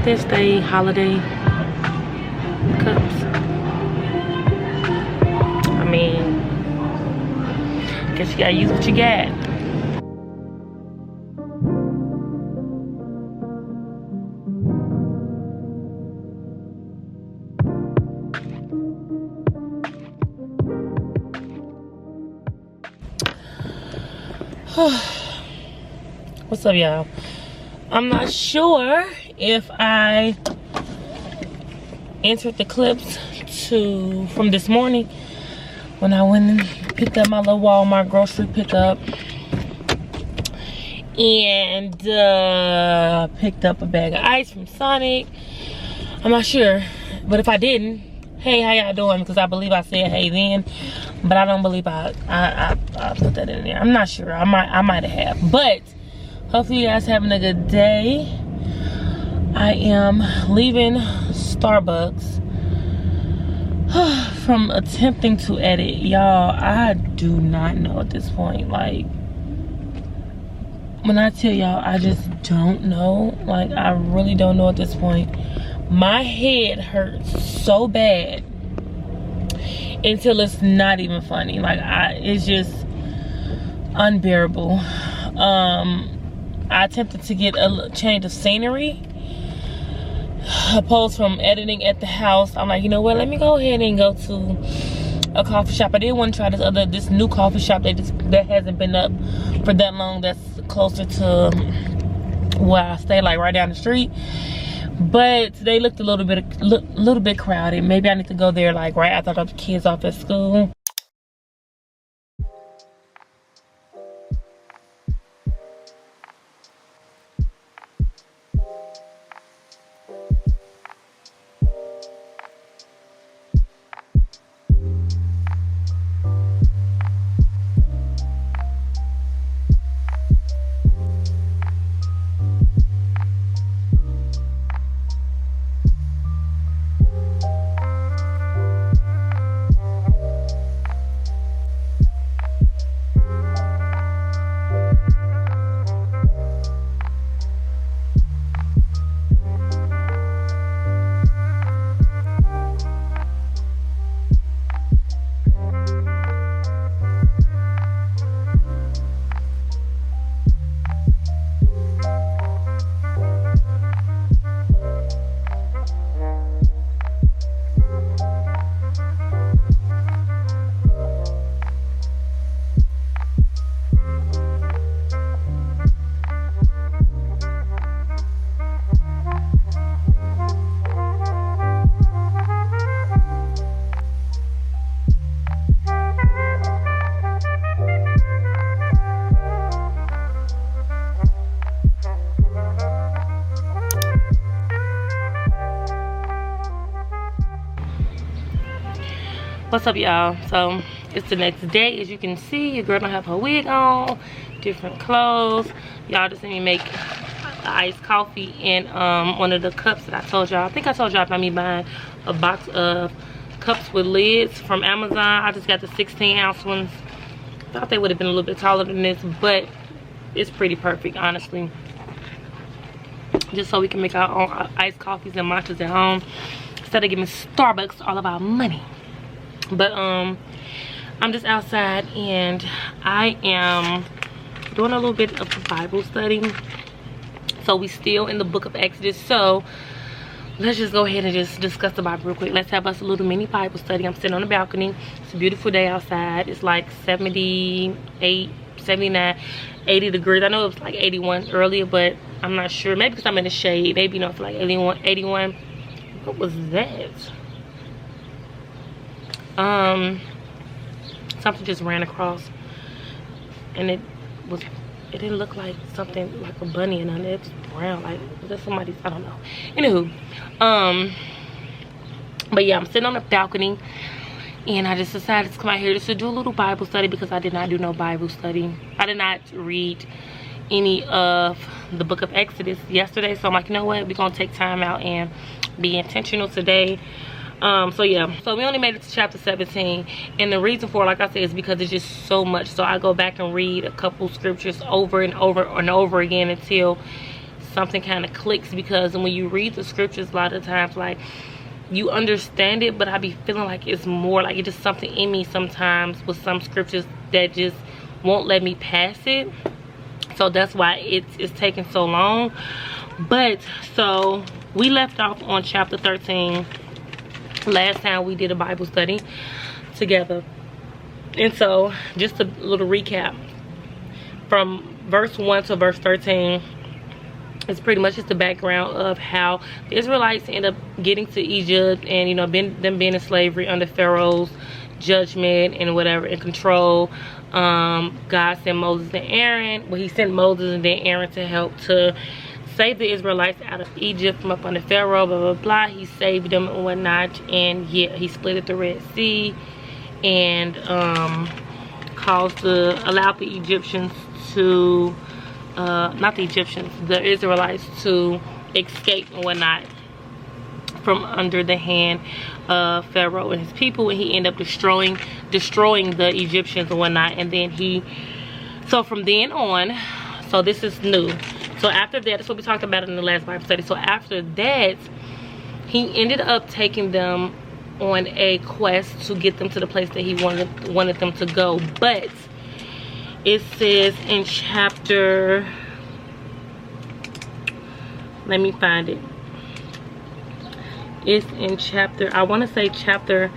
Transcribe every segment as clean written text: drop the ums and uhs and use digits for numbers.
guess they holiday cups. I mean, guess you gotta use what you got. What's up, y'all? I'm not sure if I entered the clips from this morning when I went and picked up my little Walmart grocery pickup and picked up a bag of ice from Sonic. I'm not sure, but if I didn't, hey, how y'all doing? Because I believe I said hey then, but I don't believe I put that in there. I'm not sure. I might have, but hopefully you guys having a good day. I am leaving Starbucks from attempting to edit. Y'all, I do not know at this point. Like, when I tell y'all, I just don't know. Like, I really don't know at this point. My head hurts so bad until it's not even funny. Like, it's just unbearable. I attempted to get a change of scenery opposed from editing at the house. I'm like, you know what, let me go ahead and go to a coffee shop. I did want to try this new coffee shop that hasn't been up for that long, that's closer to where I stay, like right down the street, but they looked a little bit crowded. Maybe I need to go there like right after I drop the kids off at school. What's up, y'all? So it's the next day. As you can see, your girl don't have her wig on, different clothes. Y'all just seen me make iced coffee in one of the cups that I told y'all. I think I told y'all about me buying a box of cups with lids from Amazon. I just got the 16-ounce ones. I thought they would have been a little bit taller than this, but it's pretty perfect, honestly. Just so we can make our own iced coffees and matchas at home instead of giving Starbucks all of our money. But I'm just outside and I am doing a little bit of Bible study. So we still in the book of Exodus. So let's just go ahead and just discuss the Bible real quick. Let's have us a little mini Bible study. I'm sitting on the balcony. It's a beautiful day outside. It's like 78, 79, 80 degrees. I know it was like 81 earlier, but I'm not sure. Maybe because I'm in the shade. Maybe, you know, it's like 81. What was that? Something just ran across and it didn't look like something like a bunny, and it was brown. Like, was that somebody's? I don't know. Anywho, but yeah, I'm sitting on the balcony and I just decided to come out here just to do a little Bible study because I did not do no Bible study. I did not read any of the book of Exodus yesterday, so I'm like, you know what, we're gonna take time out and be intentional today. So yeah, so we only made it to chapter 17, and the reason for it, like I said, is because it's just so much. So I go back and read a couple scriptures over and over and over again until something kind of clicks, because when you read the scriptures a lot of times, like, you understand it, but I be feeling like it's more like it's just something in me sometimes with some scriptures that just won't let me pass it. So that's why it's taking so long. But so we left off on chapter 13 last time we did a Bible study together. And so just a little recap from verse 1 to verse 13. It's pretty much just the background of how the Israelites end up getting to Egypt, and you know, them being in slavery under Pharaoh's judgment and whatever, and control. God sent Moses and Aaron. Well, he sent Moses and then Aaron to help to save the Israelites out of Egypt from up under Pharaoh, blah blah blah. He saved them and whatnot, and yeah, he split the Red Sea and allowed the Egyptians to not the Egyptians, the Israelites to escape and whatnot from under the hand of Pharaoh and his people, and he ended up destroying the Egyptians and whatnot. And then so from then on, so this is new. So after that, that's what we talked about in the last Bible study. So after that, he ended up taking them on a quest to get them to the place that he wanted them to go. But it says in chapter, let me find it. It's in chapter, I want to say chapter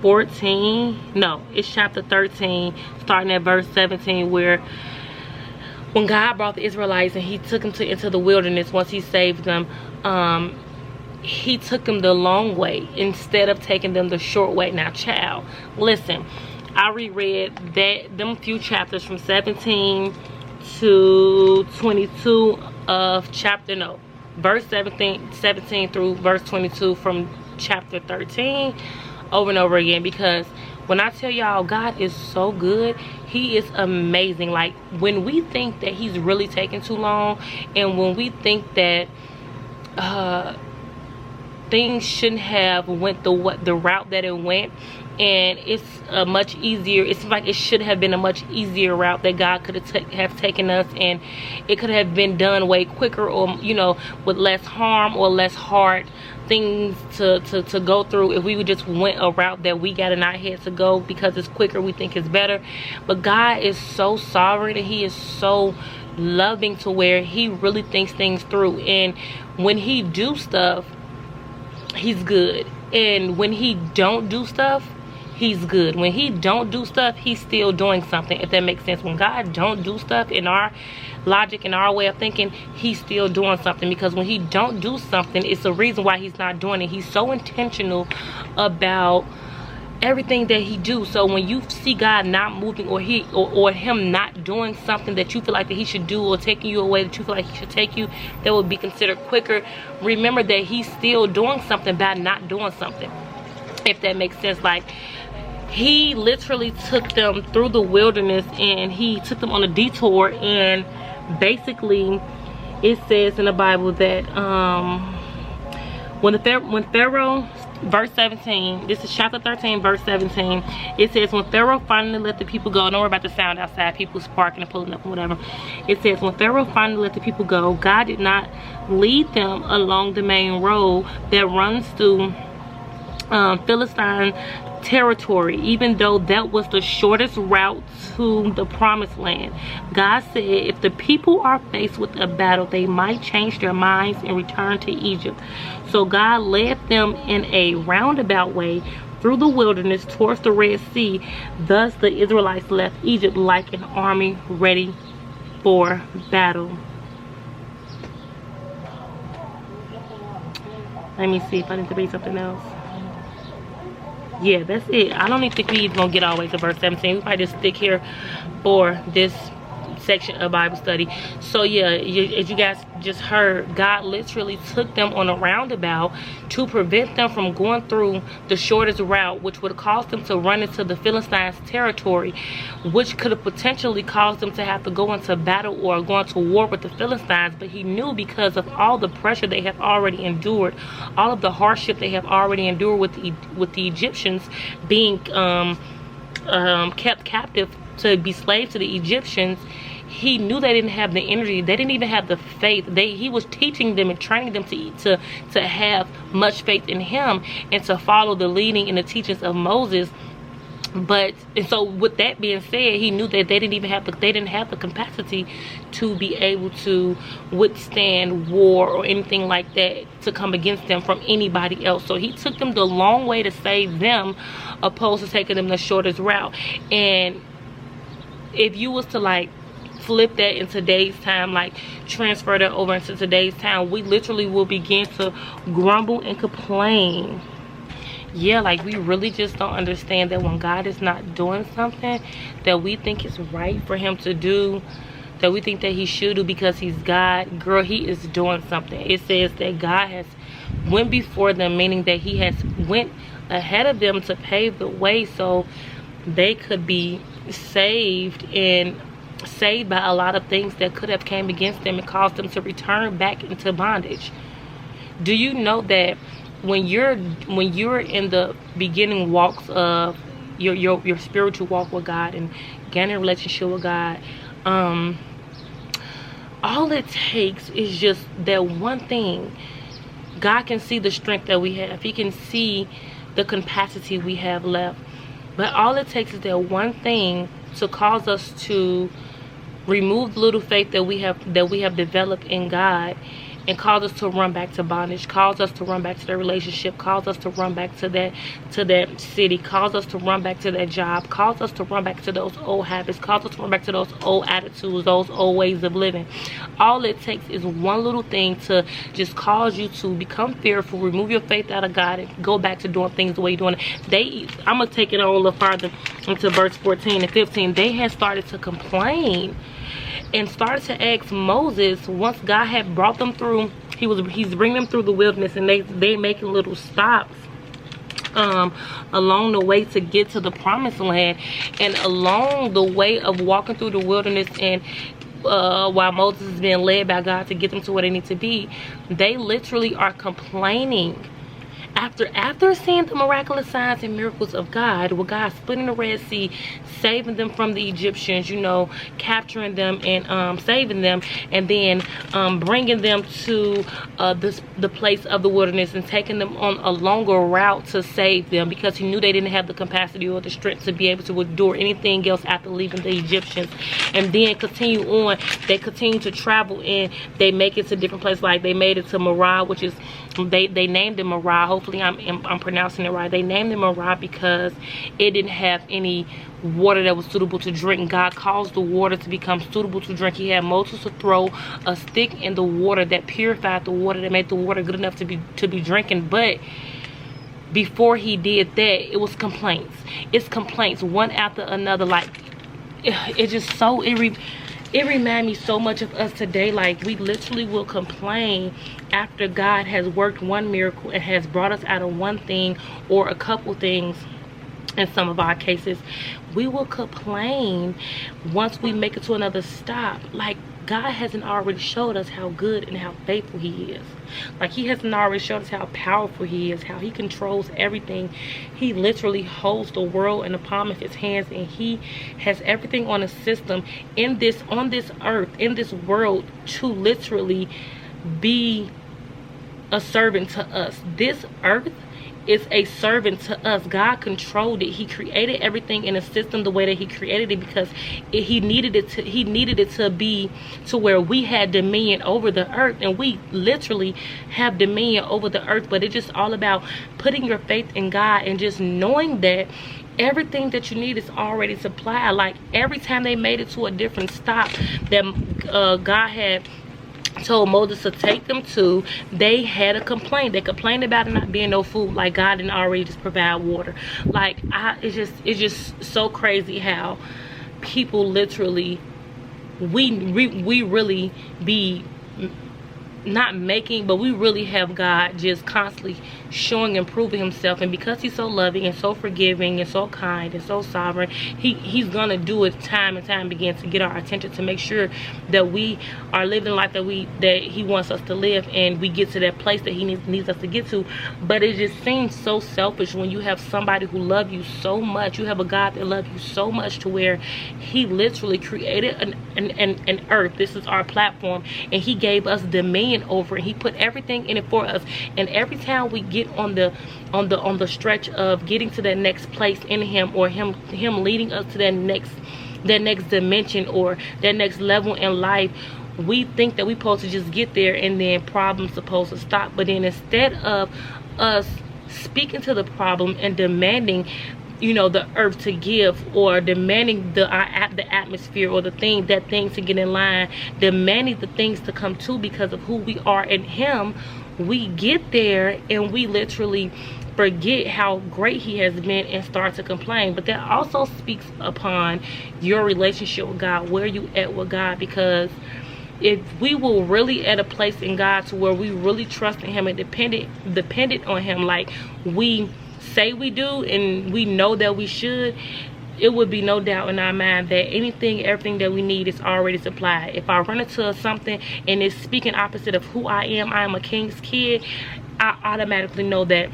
14. No, it's chapter 13, starting at verse 17, where when God brought the Israelites and he took them into the wilderness, once he saved them, he took them the long way instead of taking them the short way. Now, child, listen, I reread them few chapters from 17 to 22 of verse 17 through verse 22 from chapter 13 over and over again, because when I tell y'all, God is so good, he is amazing. Like, when we think that he's really taking too long, and when we think that things shouldn't have went the route that it went, and it's a much easier, it's like it should have been a much easier route that God could have taken us, and it could have been done way quicker, or you know, with less harm or less hard things to go through if we just went a route that we got in our head to go because it's quicker, we think it's better. But God is so sovereign, and he is so loving to where he really thinks things through, and when he do stuff, he's good, and when he don't do stuff, he's good. When he don't do stuff, he's still doing something, if that makes sense. When God don't do stuff in our logic and our way of thinking, he's still doing something, because when he don't do something, it's the reason why he's not doing it. He's so intentional about everything that he do. So when you see God not moving, or him not doing something that you feel like that he should do, or taking you away that you feel like he should take you, that would be considered quicker, remember that he's still doing something by not doing something, if that makes sense. Like, he literally took them through the wilderness, and he took them on a detour, and basically it says in the Bible that when Pharaoh, verse 17, this is chapter 13 verse 17, it says, when Pharaoh finally let the people go, don't worry about the sound outside, people sparking and pulling up and whatever. It says, when Pharaoh finally let the people go, God did not lead them along the main road that runs through Philistine territory, even though that was the shortest route to the promised land. God said if the people are faced with a battle, they might change their minds and return to Egypt. So God led them in a roundabout way through the wilderness towards the Red Sea. Thus the Israelites left Egypt like an army ready for battle. Let me see if I need to read something else. Yeah, that's it. I don't even think we're gonna get all the way to verse 17. We might just stick here for this section of Bible study. So yeah, as you guys just heard, God literally took them on a roundabout to prevent them from going through the shortest route, which would have caused them to run into the Philistines territory, which could have potentially caused them to have to go into battle or go into war with the Philistines. But he knew, because of all the pressure they have already endured, all of the hardship they have already endured with the Egyptians being kept captive to be slaves to the Egyptians, he knew they didn't have the energy. They didn't even have the faith. He was teaching them and training them to have much faith in him and to follow the leading and the teachings of Moses. But, and so with that being said, he knew that they didn't have the capacity to be able to withstand war or anything like that to come against them from anybody else. So he took them the long way to save them, opposed to taking them the shortest route. And if you was to like flip that in today's time, like transfer that over into today's time, we literally will begin to grumble and complain. Yeah, like we really just don't understand that when God is not doing something that we think is right for him to do, that we think that he should do because he's God, girl, he is doing something. It says that God has went before them, meaning that he has went ahead of them to pave the way so they could be saved and saved by a lot of things that could have came against them and caused them to return back into bondage. Do you know that when you're in the beginning walks of your spiritual walk with God and gaining a relationship with God, all it takes is just that one thing. God can see the strength that we have. He can see the capacity we have left. But all it takes is that one thing to cause us to remove the little faith that we have developed in God, and cause us to run back to bondage, cause us to run back to that relationship, cause us to run back to that city, cause us to run back to that job, cause us to run back to those old habits, cause us to run back to those old attitudes, those old ways of living. All it takes is one little thing to just cause you to become fearful, remove your faith out of God, and go back to doing things the way you're doing it. I'm gonna take it on a little farther into verse 14 and 15. They had started to complain and started to ask Moses, once God had brought them through, he's bringing them through the wilderness, and they making little stops along the way to get to the promised land. And along the way of walking through the wilderness, and while Moses is being led by God to get them to where they need to be, they literally are complaining. After seeing the miraculous signs and miracles of God, with God splitting the Red Sea, saving them from the Egyptians, you know, capturing them and saving them, and then bringing them to the place of the wilderness and taking them on a longer route to save them, because he knew they didn't have the capacity or the strength to be able to endure anything else after leaving the Egyptians. And then continue on, they continue to travel, and they make it to different places. Like they made it to Marah, which is, they named it Marah. Hopefully I'm pronouncing it right. They named it Marah because it didn't have any water that was suitable to drink. God caused the water to become suitable to drink. He had Moses to throw a stick in the water that purified the water, that made the water good enough to be drinking. But before he did that, it was complaints. It's complaints one after another. Like it just so it reminds me so much of us today. Like we literally will complain after God has worked one miracle and has brought us out of one thing or a couple things. In some of our cases, we will complain once we make it to another stop. Like God hasn't already showed us how good and how faithful he is. Like he hasn't already showed us how powerful he is, how he controls everything. He literally holds the world in the palm of his hands, and he has everything on a system on this earth, in this world, to literally be a servant to us. This earth is a servant to us. God controlled it. He created everything in a system the way that he created it, because he needed it to be to where we had dominion over the earth, and we literally have dominion over the earth. But it's just all about putting your faith in God and just knowing that everything that you need is already supplied. Like every time they made it to a different stop that God had told Moses to take them to, they had a complaint. They complained about it not being no food. Like God didn't already just provide water. Like it's just so crazy how people literally we really be not making, but we really have God just constantly showing and proving himself. And because he's so loving and so forgiving and so kind and so sovereign, he's gonna do it time and time again to get our attention, to make sure that we are living the life that he wants us to live, and we get to that place that he needs us to get to. But it just seems so selfish when you have somebody who loves you so much. You have a God that loves you so much to where he literally created an earth. This is our platform, and he gave us dominion over it. He put everything in it for us. And every time we get on the stretch of getting to that next place in him, or him leading us to that next dimension or that next level in life, we think that we're supposed to just get there and then problems supposed to stop. But then instead of us speaking to the problem and demanding, you know, the earth to give, or demanding the atmosphere or the things to get in line, demanding the things to come to because of who we are in him, we get there and we literally forget how great he has been and start to complain. But that also speaks upon your relationship with God, where you at with God. Because if we were really at a place in God to where we really trust in him and dependent on him like we say we do and we know that we should, it would be no doubt in our mind that everything that we need is already supplied. If I run into something and it's speaking opposite of who I am a king's kid, I automatically know that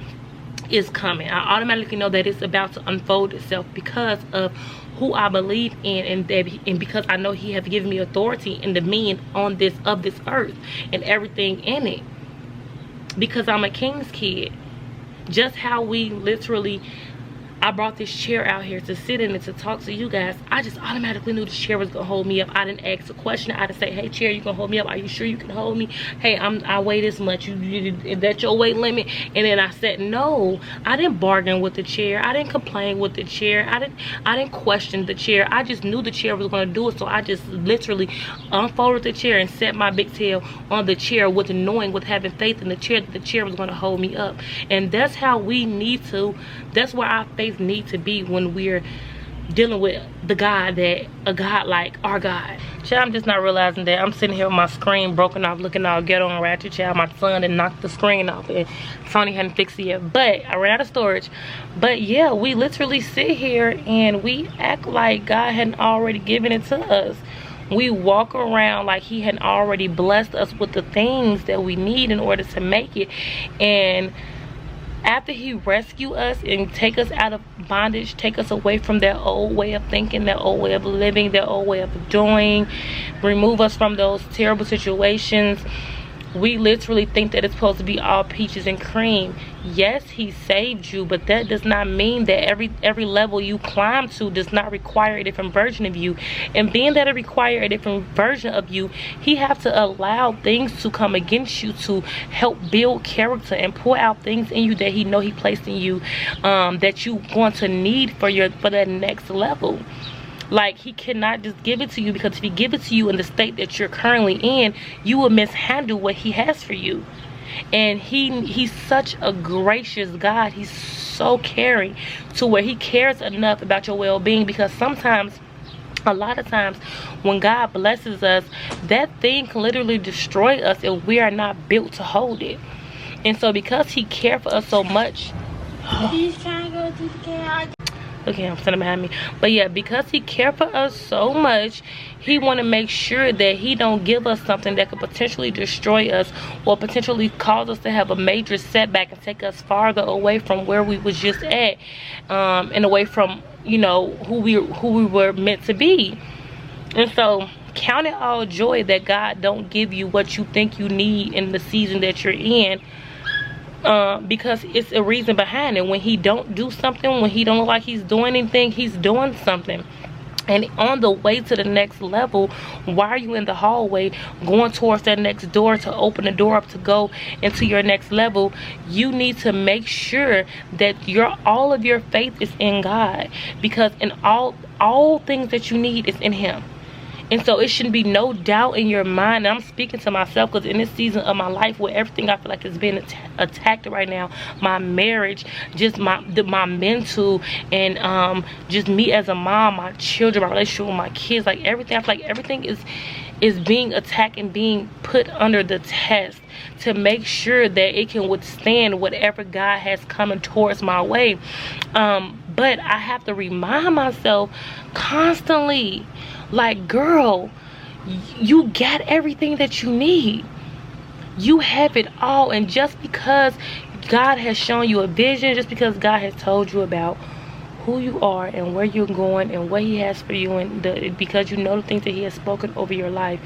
it's coming. I automatically know that it's about to unfold itself because of who I believe in, and because I know he has given me authority and dominion on this earth and everything in it, because I'm a king's kid. Just how we literally, I brought this chair out here to sit in and to talk to you guys. I just automatically knew this chair was gonna hold me up. I didn't ask a question. I didn't say, hey chair, you gonna hold me up? Are you sure you can hold me? Hey, I weigh this much. Is that your weight limit? And then I said no. I didn't bargain with the chair. I didn't complain with the chair. I didn't question the chair. I just knew the chair was gonna do it. So I just literally unfolded the chair and set my big tail on the chair, with having faith in the chair, that the chair was gonna hold me up. And that's how we need to, that's where our faith need to be when we're dealing with a God like our God. Child, I'm just not realizing that I'm sitting here with my screen broken off, looking all ghetto and ratchet. Child, my son had knocked the screen off and Tony hadn't fixed it yet, but I ran out of storage. But yeah, we literally sit here and we act like God hadn't already given it to us. We walk around like he had already blessed us with the things that we need in order to make it. And after he rescue us and take us out of bondage, take us away from that old way of thinking, that old way of living, that old way of doing, remove us from those terrible situations, we literally think that it's supposed to be all peaches and cream. Yes, he saved you, but that does not mean that every level you climb to does not require a different version of you. And being that it requires a different version of you, he has to allow things to come against you to help build character and pour out things in you that he know he placed in you, that you want to need for that next level. Like, he cannot just give it to you, because if he give it to you in the state that you're currently in, you will mishandle what he has for you. And he's such a gracious God. He's so caring, to where he cares enough about your well-being, because a lot of times when God blesses us, that thing can literally destroy us if we are not built to hold it. And so because he cares for us so much, he's trying to go to the car. Okay, I'm standing behind me. But yeah, because he cares for us so much, he want to make sure that he don't give us something that could potentially destroy us, or potentially cause us to have a major setback and take us farther away from where we was just at, and away from, you know, who we were meant to be. And so count it all joy that God don't give you what you think you need in the season that you're in. Because it's a reason behind it. When he don't do something, when he don't look like he's doing anything, he's doing something. And on the way to the next level, while you in the hallway going towards that next door to open the door up to go into your next level, you need to make sure that all of your faith is in God, because in all things that you need is in him. And so it shouldn't be no doubt in your mind. And I'm speaking to myself, because in this season of my life where everything I feel like is being attacked right now, my marriage, just my mental, and just me as a mom, my children, my relationship with my kids, like everything, I feel like everything is being attacked and being put under the test to make sure that it can withstand whatever God has coming towards my way. But I have to remind myself constantly, like, girl, you got everything that you need. You have it all. And just because God has shown you a vision, just because God has told you about who you are and where you're going and what he has for you, and because you know the things that he has spoken over your life,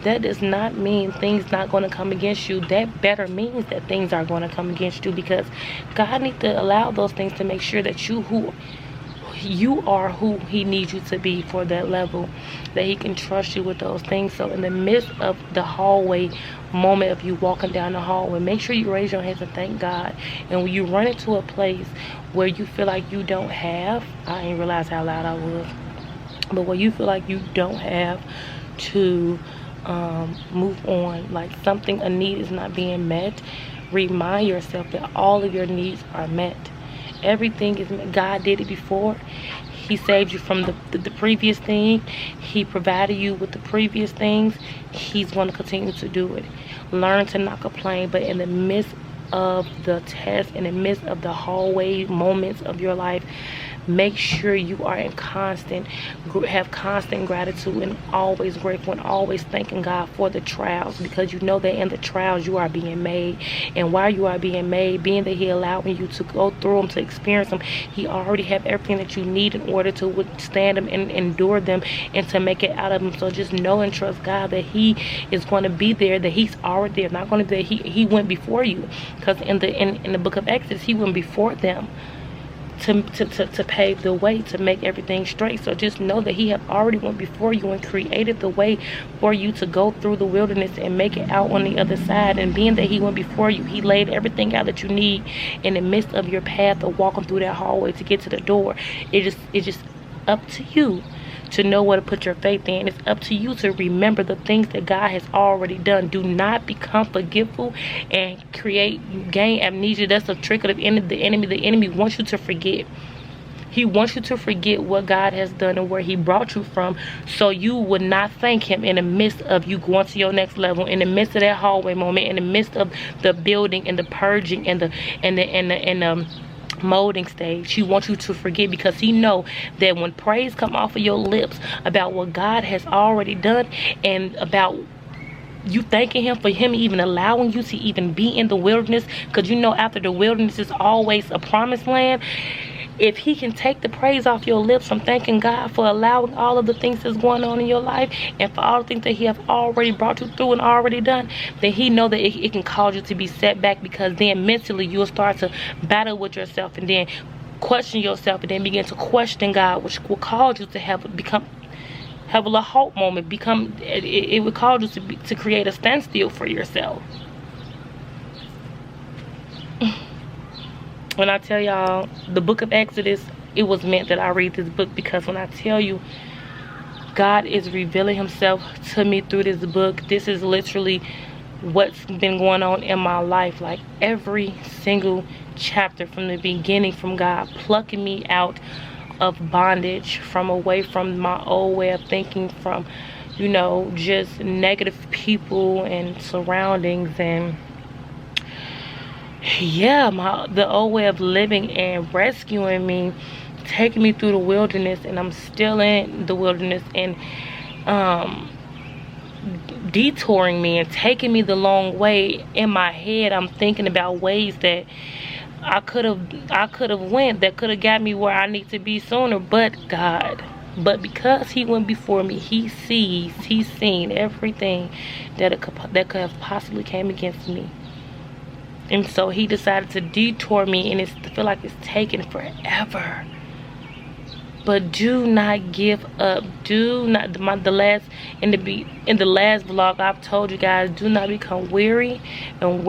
that does not mean things not going to come against you. That better means that things are going to come against you, because God needs to allow those things to make sure that you are who he needs you to be for that level, that he can trust you with those things. So in the midst of the hallway moment of you walking down the hallway, make sure you raise your hands and thank God. And when you run into a place where you feel like you don't have, I didn't realize how loud I was, but where you feel like you don't have to move on, like a need is not being met, remind yourself that all of your needs are met. Everything is met. God did it before. He saved you from the previous thing. He provided you with the previous things. He's going to continue to do it. Learn to not complain, but in the midst of the test, in the midst of the hallway moments of your life, make sure you are have constant gratitude and always grateful and always thanking God for the trials, because you know that in the trials you are being made. And while you are being made, being that he allowing you to go through them, to experience them, he already have everything that you need in order to withstand them and endure them and to make it out of them. So just know and trust God that he is going to be there, that he's already there. Not going to be there. He went before you, because in the book of Exodus, he went before them to pave the way, to make everything straight. So just know that he have already went before you and created the way for you to go through the wilderness and make it out on the other side. And being that he went before you, he laid everything out that you need in the midst of your path of walking through that hallway to get to the door. It's just up to you to know where to put your faith in. It's up to you to remember the things that God has already done. Do not become forgetful and gain amnesia. That's a trick of the enemy. The enemy wants you to forget. He wants you to forget what God has done and where he brought you from, so you would not thank him in the midst of you going to your next level, in the midst of that hallway moment, in the midst of the building and the purging and the molding stage. He wants you to forget, because he know that when praise come off of your lips about what God has already done and about you thanking him for him even allowing you to even be in the wilderness, because you know after the wilderness is always a promised land. If he can take the praise off your lips from thanking God for allowing all of the things that's going on in your life and for all the things that he have already brought you through and already done, then he know that it can cause you to be set back, because then mentally you'll start to battle with yourself and then question yourself and then begin to question God, which will cause you to have a little hope moment. It would cause you to create a standstill for yourself. When I tell y'all the book of Exodus, it was meant that I read this book, because when I tell you God is revealing himself to me through this book, this is literally what's been going on in my life. Like every single chapter from the beginning, from God plucking me out of bondage, from away from my old way of thinking, from, you know, just negative people and surroundings, and yeah, the old way of living, and rescuing me, taking me through the wilderness. And I'm still in the wilderness, and detouring me and taking me the long way. In my head, I'm thinking about ways that I could have went, that could have got me where I need to be sooner, but God. But because he went before me, he's seen everything that could have possibly came against me. And so he decided to detour me, and I feel like it's taken forever. But do not give up. Do not. In the last vlog, I've told you guys, do not become weary and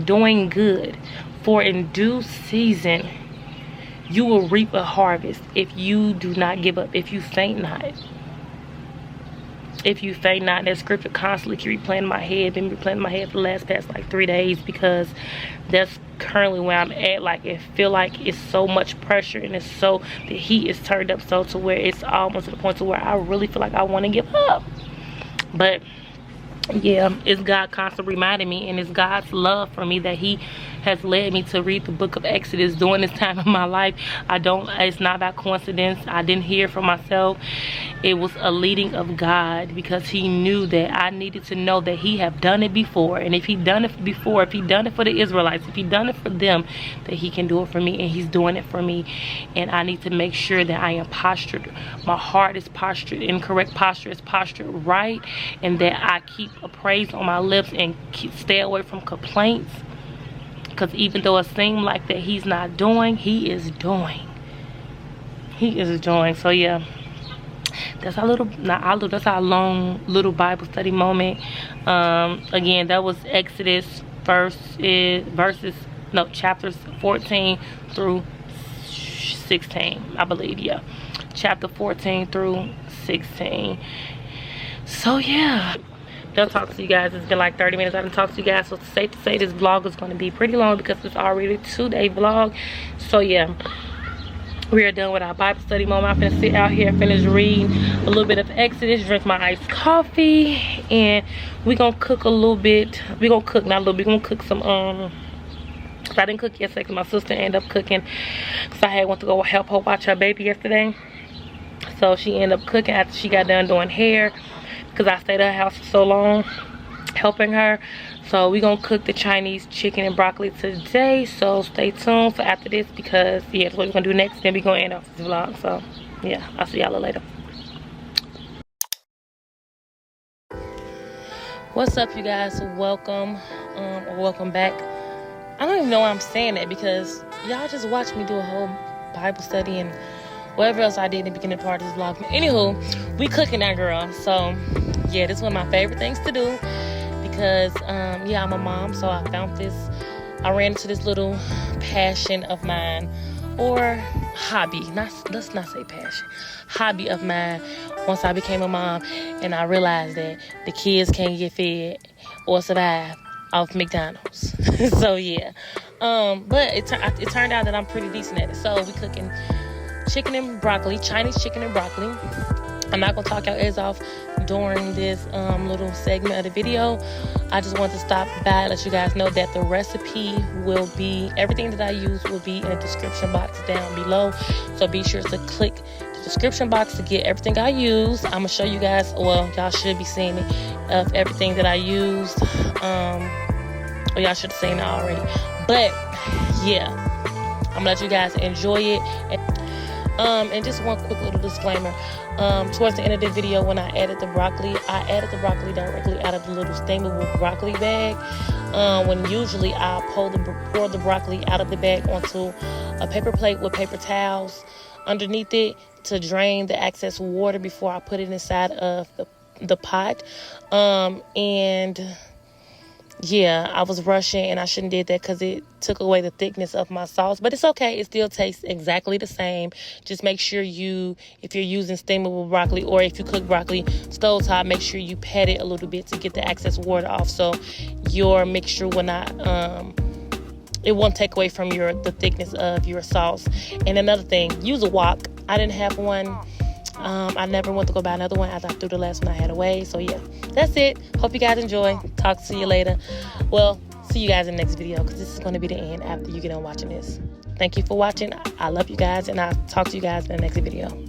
doing good. For in due season, you will reap a harvest if you do not give up. If you faint not. If you faint not, that scripture constantly keep replaying in my head. Been replaying in my head for the past like 3 days, because that's currently where I'm at. Like, it feel like it's so much pressure, and it's so, the heat is turned up so to where it's almost to the point to where I really feel like I want to give up. But yeah, it's God constantly reminding me, and it's God's love for me that he has led me to read the book of Exodus during this time of my life. It's not by coincidence. I didn't hear from myself. It was a leading of God, because he knew that I needed to know that he have done it before. And if he done it before, if he done it for the Israelites, if he done it for them, that he can do it for me, and he's doing it for me. And I need to make sure that I am postured. My heart is postured in correct posture, is postured right, and that I keep a praise on my lips and stay away from complaints. Because even though it seemed like that he's not doing, he is doing. He is doing. So yeah, that's our that's our long little Bible study moment. Again, that was Exodus chapters 14 through 16, I believe. Yeah, chapter 14 through 16. So yeah, they'll talk to you guys. It's been like 30 minutes I haven't talked to you guys, so it's safe to say this vlog is going to be pretty long, because it's already a 2-day vlog. So yeah, we are done with our Bible study moment. I'm gonna sit out here, finish reading a little bit of Exodus, drink my iced coffee, and we're gonna cook a little bit. We're gonna cook, not a little bit, we're gonna cook some cause I didn't cook yesterday because my sister ended up cooking, because I went to go help her watch her baby yesterday. So she ended up cooking after she got done doing hair, because I stayed at her house for so long helping her. So we're gonna cook the Chinese chicken and broccoli today, so stay tuned for after this, because yeah, that's what we're gonna do next. Then we're gonna end off this vlog. So yeah, I'll see y'all later. What's up, you guys? Welcome or welcome back. I don't even know why I'm saying that, because y'all just watched me do a whole Bible study and whatever else I did in the beginning part of this vlog. But anywho, we cooking now, girl. So yeah, this is one of my favorite things to do, because yeah, I'm a mom, so I ran into this little passion of mine, or hobby, let's not say passion, hobby of mine, once I became a mom, and I realized that the kids can't get fed or survive off McDonald's. So yeah, but it turned out that I'm pretty decent at it. So we cooking chicken and broccoli, Chinese chicken and broccoli. I'm not gonna talk your ears off during this little segment of the video. I just want to stop by and let you guys know that the recipe will be, everything that I use will be in the description box down below. So be sure to click the description box to get everything I use. I'm gonna show you guys, well, y'all should be seeing it, of everything that I used. Or y'all should have seen it already. But yeah, I'm gonna let you guys enjoy it. And just one quick little disclaimer. Towards the end of the video, when I added the broccoli directly out of the little steamable broccoli bag. When usually I pour the broccoli out of the bag onto a paper plate with paper towels underneath it to drain the excess water before I put it inside of the pot. And yeah, I was rushing and I shouldn't did that, because it took away the thickness of my sauce. But it's okay. It still tastes exactly the same. Just make sure if you're using steamable broccoli, or if you cook broccoli stovetop, make sure you pat it a little bit to get the excess water off, so your mixture will not, it won't take away from the thickness of your sauce. And another thing, use a wok. I didn't have one. I never went to go buy another one after I threw the last one I had away. So yeah, that's it. Hope you guys enjoy. Talk to you later. Well, see you guys in the next video, because this is going to be the end after you get on watching this. Thank you for watching. I love you guys, and I'll talk to you guys in the next video.